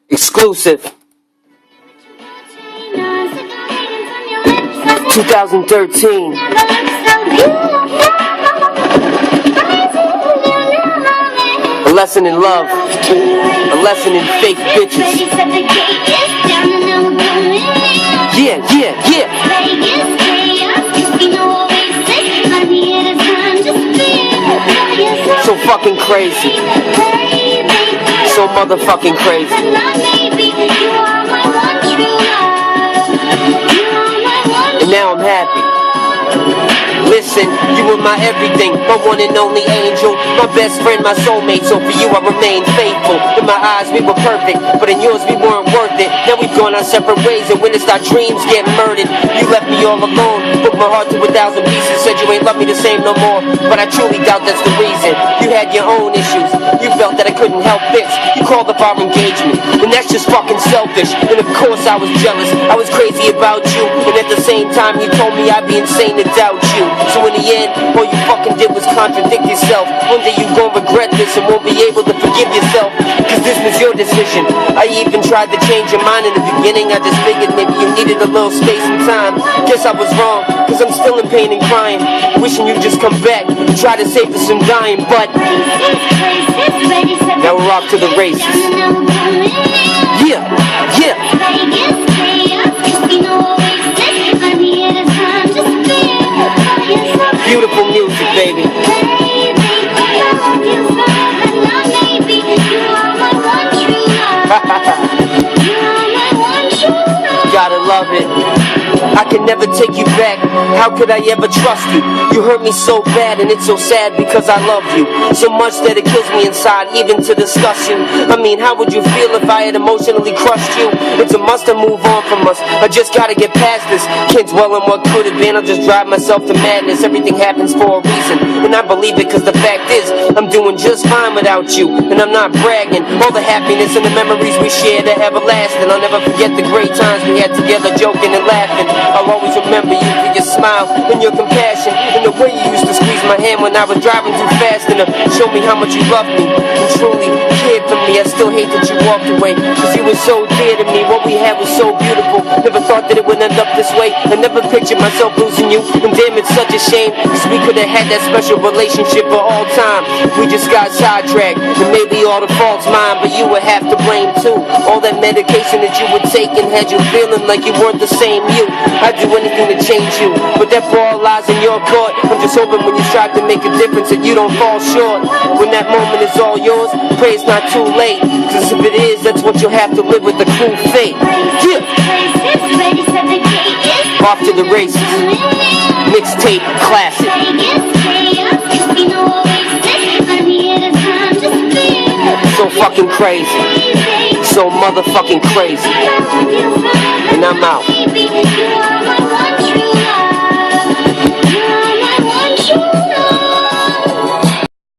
Exclusive. 2013. A lesson in love. A lesson in fake bitches. Yeah, yeah, yeah. So fucking crazy. So motherfucking crazy. And now I'm happy. Listen, you were my everything, my one and only angel, my best friend, my soulmate, so for you I remain faithful. In my eyes we were perfect, but in yours we weren't worth it. Now we've gone our separate ways and witnessed our dreams get murdered. You left me all alone, broke my heart to 1,000 pieces, said you ain't love me the same no more, but I truly doubt that's the reason. You had your own issues, you felt that I couldn't help fix. You called up our engagement, and that's just fucking selfish. And of course I was jealous, I was crazy about you, and at the same time you told me I'd be insane to doubt you. So in the end, all you fucking did was contradict yourself. One day you gon' regret this and won't be able to forgive yourself, cause this was your decision. I even tried to change your mind in the beginning. I just figured maybe you needed a little space and time. Guess I was wrong, cause I'm still in pain and crying, wishing you'd just come back and try to save us from dying. But now we're off to the races. Yeah, yeah. Beautiful music, baby. Gotta love it. I can never take you back. How could I ever trust you? You hurt me so bad and it's so sad because I love you so much that it kills me inside, even to discussion. I mean, how would you feel if I had emotionally crushed you? It's a must to move on from us. I just gotta get past this. Can't dwell on what could have been. I'll just drive myself to madness. Everything happens for a reason, and I believe it cause the fact is I'm doing just fine without you. And I'm not bragging. All the happiness and the memories we shared are everlasting. I'll never forget the great times we had together, joking and laughing. I'll always remember you for your smile and your compassion, and the way you used to squeeze my hand when I was driving too fast, and to show me how much you loved me and truly cared for me. I still hate that you walked away, cause you were so dear to me. What we had was so beautiful. Never thought that it would end up this way. I never pictured myself losing you, and damn, it's such a shame, cause we could have had that special relationship for all time. We just got sidetracked, and maybe all the fault's mine, but you would have to blame too. All that medication that you were taking had you feeling like you weren't the same you. I'd do anything to change you, but that ball lies in your court. I'm just hoping when you strive to make a difference that you don't fall short. When that moment is all yours, pray it's not too late, cause if it is, that's what you'll have to live with, the cruel fate. Yeah. Off to the races. Mixtape classic. So fucking crazy. So motherfucking crazy. And I'm out.